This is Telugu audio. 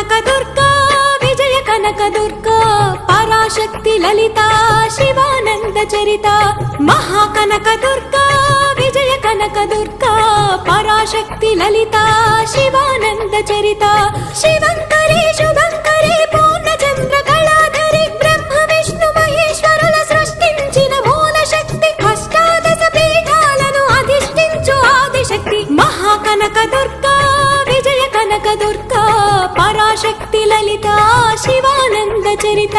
కనక దుర్గా విజయ కనక దుర్గా పరాశక్తి లలిత శివానంద చరిత మహాకనక దుర్గా విజయ కనక దుర్గా పరాశక్తి లలిత శివానంద చరిత శివంకరి శుభంకరి పూర్ణచంద్ర కళాధరి బ్రహ్మ విష్ణు మహేశ్వరుల సృష్టించిన మూల శక్తి అష్టాదశ పీఠాలను అధిష్ఠించు ఆదిశక్తి మహాకనక దుర్గా విజయ కనక దుర్గా పరాశక్తి లలిత శివానంద చరిత